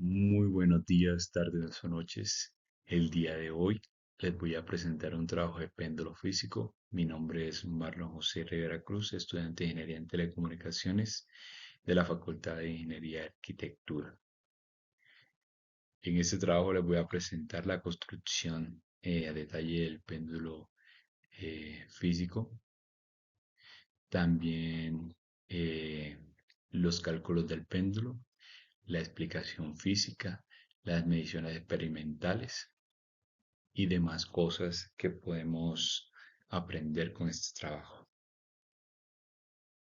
Muy buenos días, tardes o noches. El día de hoy les voy a presentar un trabajo de péndulo físico. Mi nombre es Marlon José Rivera Cruz, estudiante de Ingeniería en Telecomunicaciones de la Facultad de Ingeniería y Arquitectura. En este trabajo les voy a presentar la construcción a detalle del péndulo físico, también eh, los cálculos del péndulo, la explicación física, las mediciones experimentales y demás cosas que podemos aprender con este trabajo.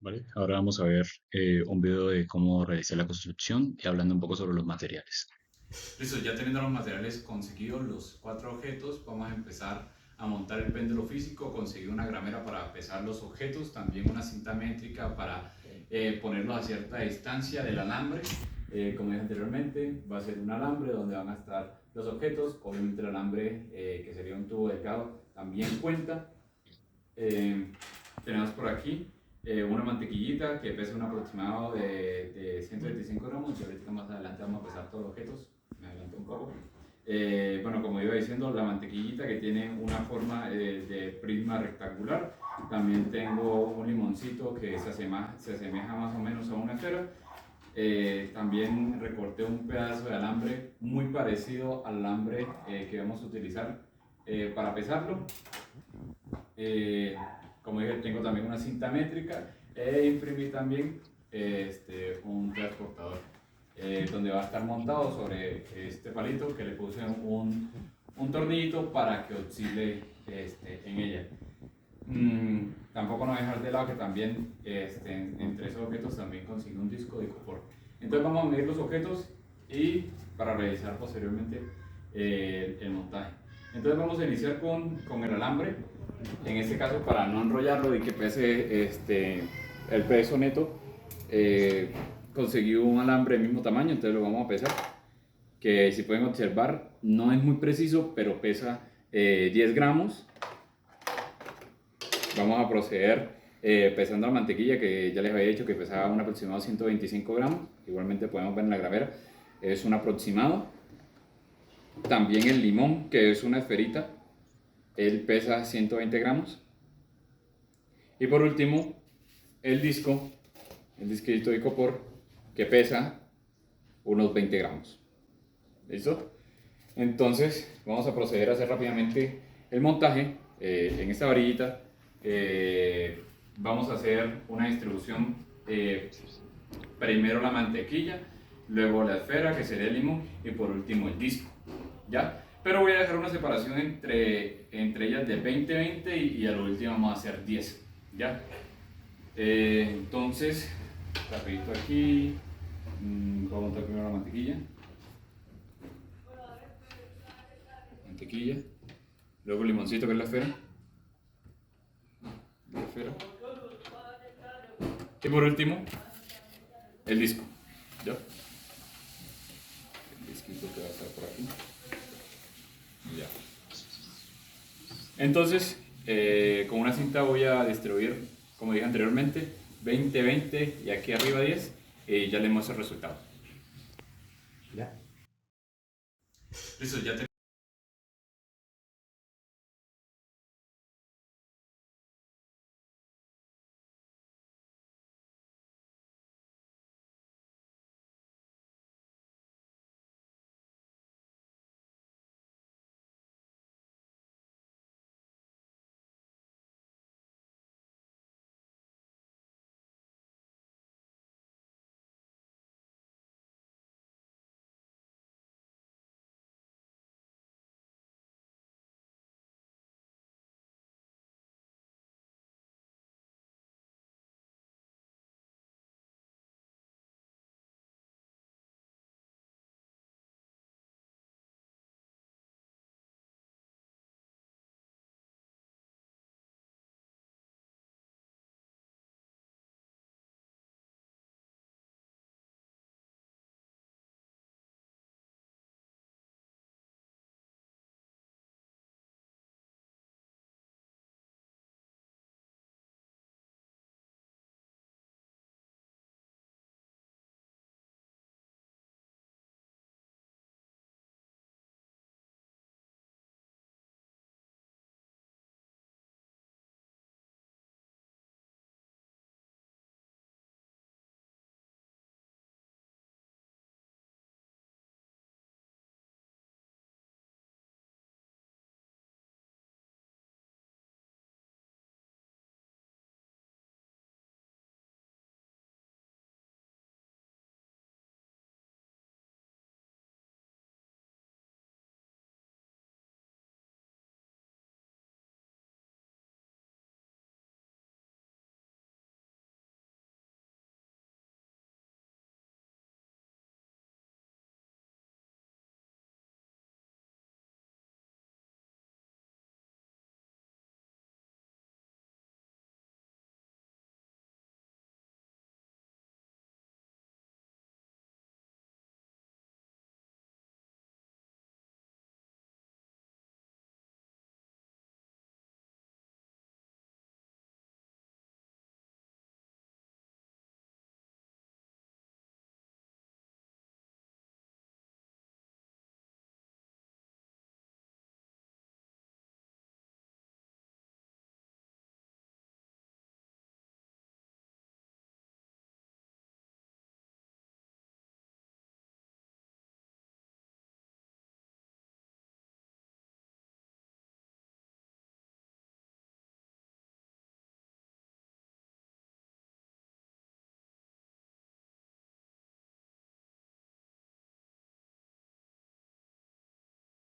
¿Vale? Ahora vamos a ver un video de cómo realizar la construcción y hablando un poco sobre los materiales. Listo, ya teniendo los materiales conseguidos, los cuatro objetos, vamos a empezar a montar el péndulo físico, conseguir una gramera para pesar los objetos, también una cinta métrica para ponerlos a cierta distancia del alambre. Como dije anteriormente, va a ser un alambre donde van a estar los objetos, obviamente el alambre que sería un tubo delgado también cuenta. Eh, Tenemos por aquí una mantequillita que pesa un aproximado de 125 gramos y ahorita más adelante vamos a pesar todos los objetos, me adelanto un poco. Bueno, como iba diciendo, la mantequillita que tiene una forma de prisma rectangular. También tengo un limoncito que se asemeja más o menos a una esfera. También recorté un pedazo de alambre muy parecido al alambre que vamos a utilizar para pesarlo. Eh, Como dije, tengo también una cinta métrica e imprimí también un transportador donde va a estar montado sobre este palito que le puse un tornillito para que oscile en ella. Tampoco no dejar de lado que también entre esos objetos también consigo un disco de copor. Entonces vamos a medir los objetos y para realizar posteriormente el montaje. Entonces vamos a iniciar con el alambre, en este caso para no enrollarlo y que pese el peso neto, eh, conseguí un alambre del mismo tamaño, entonces lo vamos a pesar, que si pueden observar no es muy preciso, pero pesa 10 gramos. Vamos a proceder pesando la mantequilla, que ya les había dicho que pesaba un aproximado de 125 gramos. Igualmente podemos ver en la gramera, es un aproximado. También el limón, que es una esferita, él pesa 120 gramos. Y por último, el disco, el disquito de copor, que pesa unos 20 gramos. ¿Listo? Entonces, vamos a proceder a hacer rápidamente el montaje en esta varillita. Vamos a hacer una distribución, primero la mantequilla, luego la esfera, que sería el limón, y por último el disco. ¿Ya? Pero voy a dejar una separación entre ellas de 20-20 y a lo último vamos a hacer 10. ¿Ya? Entonces, rapidito aquí, voy a montar primero la mantequilla. Mantequilla. Luego el limoncito, que es la esfera. La esfera. Y por último, el disco. ¿Ya? El disquito que va a estar por aquí. Ya. Entonces, con una cinta voy a distribuir, como dije anteriormente, 20-20 y aquí arriba 10. Y ya le muestro el resultado. ¿Ya? Listo, ya te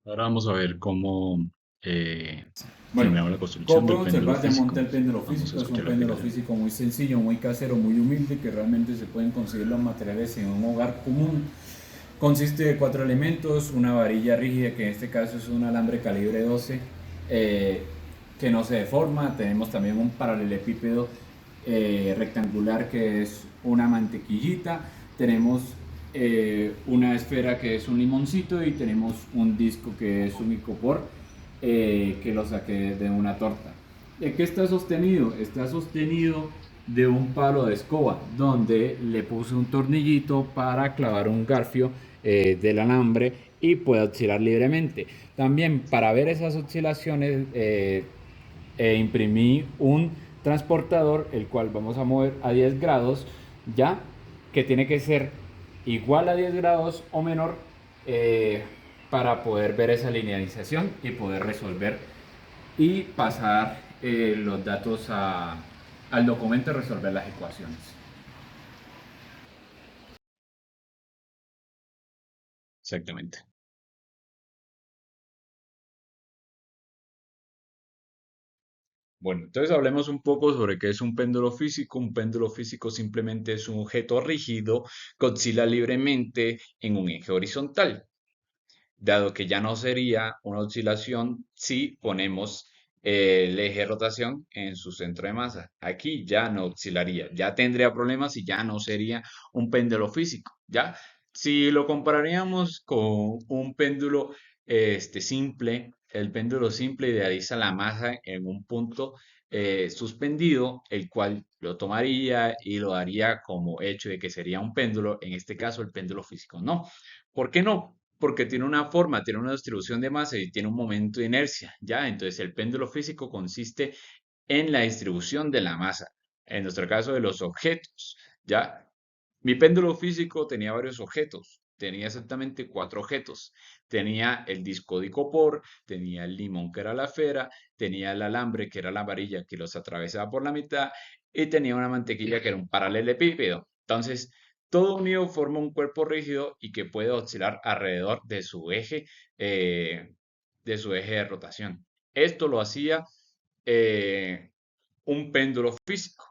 Ahora vamos a ver cómo Bueno, terminamos la como construcción del pueden péndulo observar, ya monté físico. el péndulo Vamos a físico. Es un escuchar la péndulo explicación. físico muy sencillo, muy casero, muy humilde, que realmente se pueden conseguir los materiales en un hogar común. Consiste de cuatro elementos: una varilla rígida, que en este caso es un alambre calibre 12, eh, que no se deforma. Tenemos también un paralelepípedo rectangular, que es una mantequillita. Tenemos una esfera, que es un limoncito, y tenemos un disco, que es un icopor, que lo saqué de una torta. ¿De qué está sostenido? Está sostenido de un palo de escoba, donde le puse un tornillito para clavar un garfio del alambre y pueda oscilar libremente. También, para ver esas oscilaciones, imprimí un transportador, el cual vamos a mover a 10 grados, ya que tiene que ser igual a 10 grados o menor, eh, para poder ver esa linealización y poder resolver y pasar los datos al documento y resolver las ecuaciones. Exactamente. Bueno, entonces hablemos un poco sobre qué es un péndulo físico. Un péndulo físico simplemente es un objeto rígido que oscila libremente en un eje horizontal, dado que ya no sería una oscilación si ponemos el eje de rotación en su centro de masa. Aquí ya no oscilaría, ya tendría problemas y ya no sería un péndulo físico, ¿ya? Si lo compararíamos con un péndulo simple, el péndulo simple idealiza la masa en un punto suspendido, el cual lo tomaría y lo daría como hecho de que sería un péndulo, en este caso el péndulo físico. No. ¿Por qué no? Porque tiene una forma, tiene una distribución de masa y tiene un momento de inercia, ¿ya? Entonces el péndulo físico consiste en la distribución de la masa, en nuestro caso de los objetos, ¿ya? Mi péndulo físico tenía varios objetos, tenía exactamente cuatro objetos. Tenía el disco de icopor, tenía el limón, que era la esfera, tenía el alambre, que era la varilla que los atravesaba por la mitad, y tenía una mantequilla, que era un paralelepípedo. Entonces, todo unido forma un cuerpo rígido y que puede oscilar alrededor eh, de su eje de rotación. Esto lo hacía eh, un péndulo físico.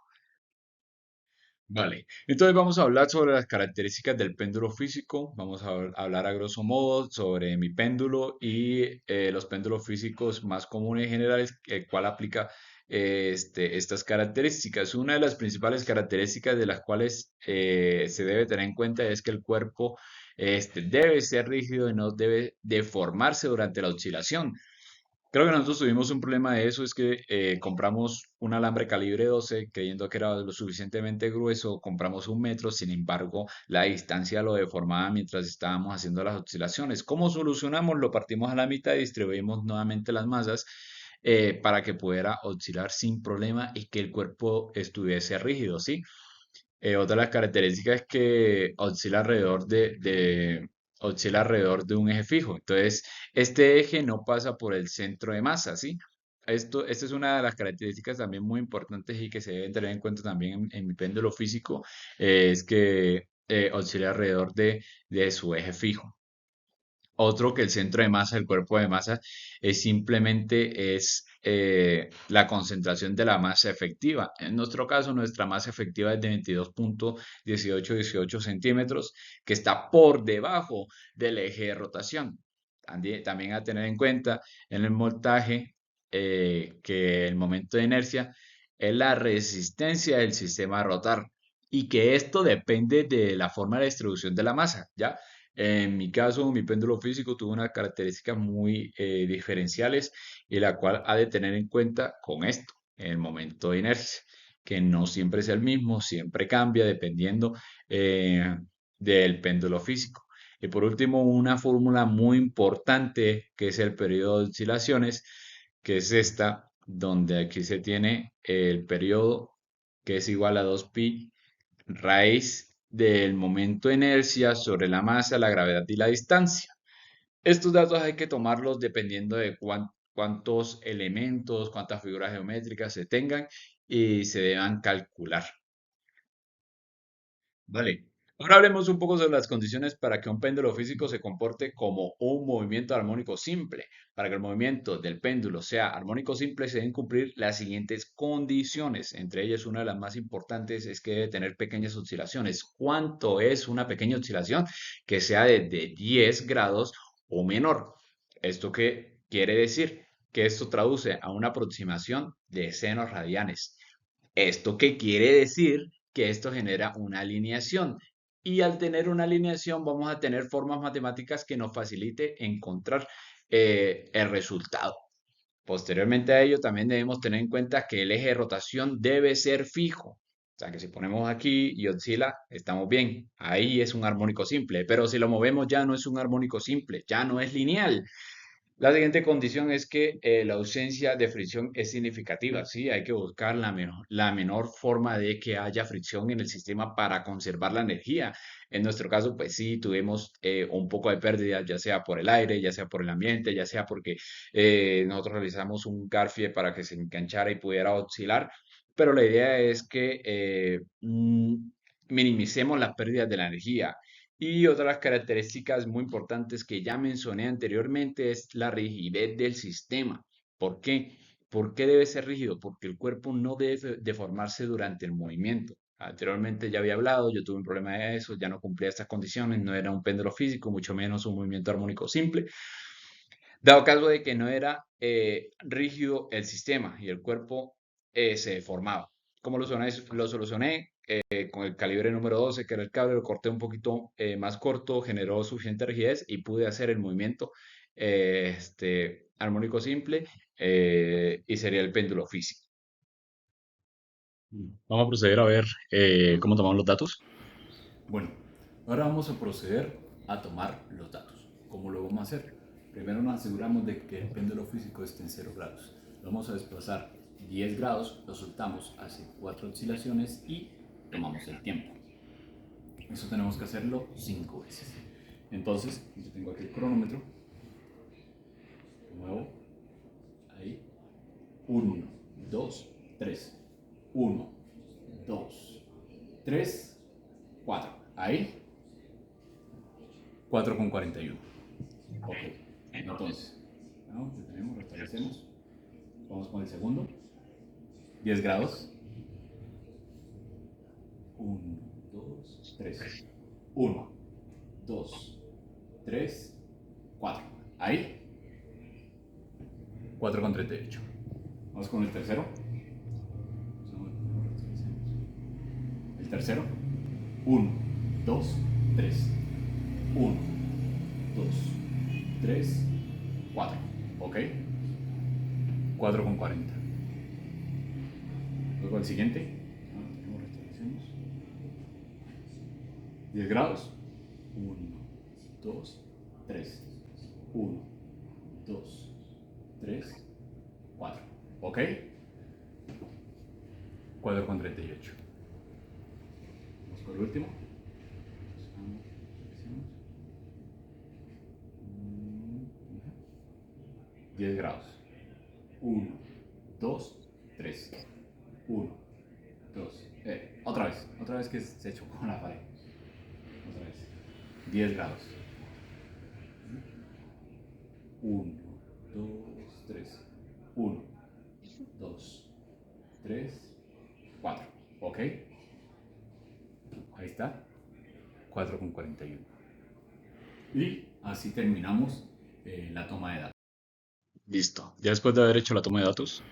Vale, entonces vamos a hablar sobre las características del péndulo físico. Vamos a hablar a grosso modo sobre mi péndulo y los péndulos físicos más comunes y generales, el cual aplica estas características. Una de las principales características de las cuales se debe tener en cuenta es que el cuerpo debe ser rígido y no debe deformarse durante la oscilación. Creo que nosotros tuvimos un problema de eso, es que compramos un alambre calibre 12 creyendo que era lo suficientemente grueso, compramos un metro, sin embargo, la distancia lo deformaba mientras estábamos haciendo las oscilaciones. ¿Cómo solucionamos? Lo partimos a la mitad y distribuimos nuevamente las masas para que pudiera oscilar sin problema y que el cuerpo estuviese rígido, ¿sí? Otra de las características es que oscila alrededor de un eje fijo. Entonces, este eje no pasa por el centro de masa, ¿sí? Esta es una de las características también muy importantes y que se deben tener en cuenta también en mi péndulo físico, es que oscila alrededor de su eje fijo. Otro, que el centro de masa, el cuerpo de masa, es la concentración de la masa efectiva. En nuestro caso, nuestra masa efectiva es de 22,18 centímetros, que está por debajo del eje de rotación. También a tener en cuenta en el montaje, que el momento de inercia es la resistencia del sistema a rotar y que esto depende de la forma de distribución de la masa, ¿ya? En mi caso, mi péndulo físico tuvo unas características muy diferenciales, y la cual ha de tener en cuenta con esto, en el momento de inercia, que no siempre es el mismo, siempre cambia dependiendo eh, del péndulo físico. Y por último, una fórmula muy importante, que es el periodo de oscilaciones, que es esta, donde aquí se tiene el periodo, que es igual a 2pi raíz del momento de inercia sobre la masa, la gravedad y la distancia. Estos datos hay que tomarlos dependiendo de cuántos elementos, cuántas figuras geométricas se tengan y se deban calcular. Vale. Ahora hablemos un poco sobre las condiciones para que un péndulo físico se comporte como un movimiento armónico simple. Para que el movimiento del péndulo sea armónico simple, se deben cumplir las siguientes condiciones. Entre ellas, una de las más importantes es que debe tener pequeñas oscilaciones. ¿Cuánto es una pequeña oscilación? Que sea de 10 grados o menor. ¿Esto qué quiere decir? Que esto traduce a una aproximación de senos radianes. ¿Esto qué quiere decir? Que esto genera una alineación. Y al tener una alineación vamos a tener formas matemáticas que nos facilite encontrar el resultado. Posteriormente a ello también debemos tener en cuenta que el eje de rotación debe ser fijo. O sea que si ponemos aquí y oscila, estamos bien. Ahí es un armónico simple. Pero si lo movemos ya no es un armónico simple, ya no es lineal. La siguiente condición es que la ausencia de fricción es significativa, ¿sí? Hay que buscar la menor forma de que haya fricción en el sistema para conservar la energía. En nuestro caso, pues sí, tuvimos un poco de pérdida, ya sea por el aire, ya sea por el ambiente, ya sea porque nosotros realizamos un Garfie para que se enganchara y pudiera oscilar, pero la idea es que minimicemos las pérdidas de la energía. Y otras características muy importantes que ya mencioné anteriormente es la rigidez del sistema. ¿Por qué? ¿Por qué debe ser rígido? Porque el cuerpo no debe deformarse durante el movimiento. Anteriormente ya había hablado, yo tuve un problema de eso, ya no cumplía estas condiciones, no era un péndulo físico, mucho menos un movimiento armónico simple. Dado caso de que no era rígido el sistema y el cuerpo se deformaba. ¿Cómo lo solucioné? Con el calibre número 12, que era el cable, lo corté un poquito más corto, generó suficiente rigidez y pude hacer el movimiento armónico simple y sería el péndulo físico. Vamos a proceder a ver cómo tomamos los datos. Bueno, ahora vamos a proceder a tomar los datos. ¿Cómo lo vamos a hacer? Primero nos aseguramos de que el péndulo físico esté en 0 grados. Lo vamos a desplazar 10 grados, lo soltamos, hace 4 oscilaciones y tomamos el tiempo. Eso tenemos que hacerlo 5 veces. Entonces, yo tengo aquí el cronómetro. Muevo ahí. 1, 2, 3. 1, 2, 3, 4. Ahí. 4,41. Ok. Entonces, ¿no? Detenemos, restablecemos. Vamos con el segundo. 10 grados. 1, 2, 3. 1, 2, 3, 4. Ahí. 4,38. Vamos con el tercero. El tercero. 1, 2, 3. 1, 2, 3, 4. ¿Ok? 4,40. Luego el siguiente. Tenemos restablecemos. 10 grados. 1, 2, 3. 1, 2, 3, 4. ¿Ok? 4,38. Vamos con el último. 10 grados. 1, 2, 3. 1, 2. Otra vez que se chocó con la pared. Otra vez. 10 grados. 1, 2, 3. 1, 2, 3, 4. ¿Ok? Ahí está. 4,41. Y así terminamos la toma de datos. Listo. Ya después de haber hecho la toma de datos,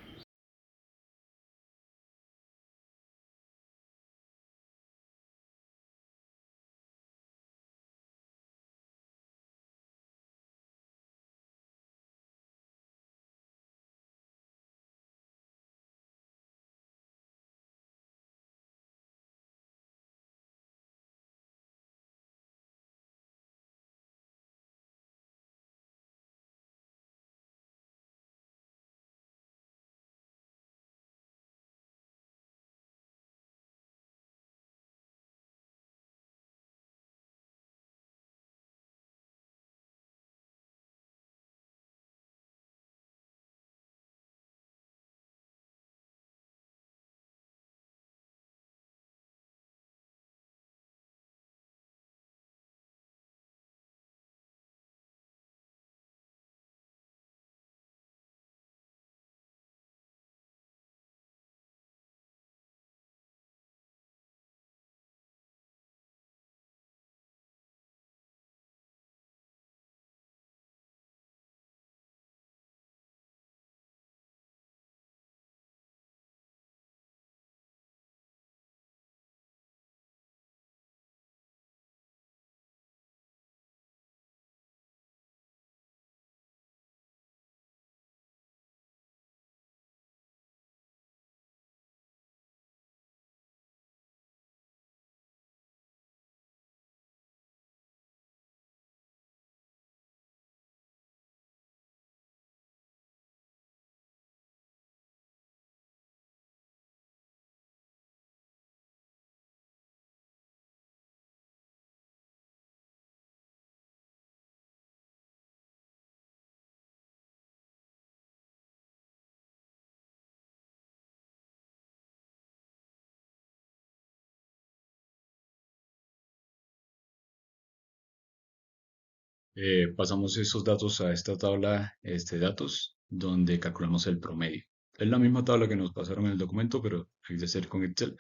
Pasamos esos datos a esta tabla de datos donde calculamos el promedio. Es la misma tabla que nos pasaron en el documento, pero hay que hacer con Excel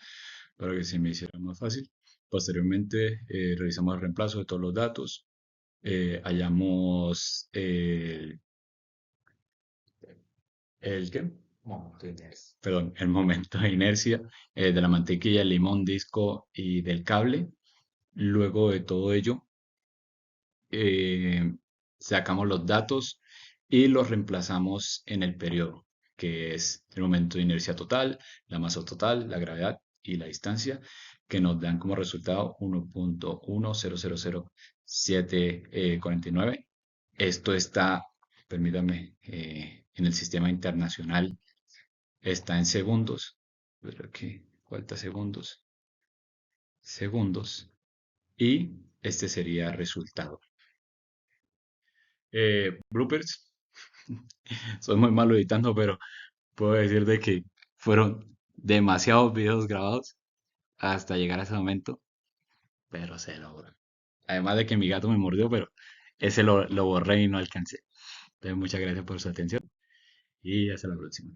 para que se me hiciera más fácil. Posteriormente, realizamos el reemplazo de todos los datos. Hallamos el ¿qué? Perdón, el momento de inercia de la mantequilla, el limón, disco y del cable. Luego de todo ello, eh, sacamos los datos y los reemplazamos en el periodo, que es el momento de inercia total, la masa total, la gravedad y la distancia, que nos dan como resultado 1.1000749. Esto está, permítame, en el sistema internacional está en segundos, pero aquí falta segundos, segundos, y este sería el resultado. Bloopers. Soy muy malo editando, pero puedo decir de que fueron demasiados videos grabados hasta llegar a ese momento, pero se logró. Además de que mi gato me mordió, pero ese lo borré y no alcancé. Entonces, muchas gracias por su atención y hasta la próxima.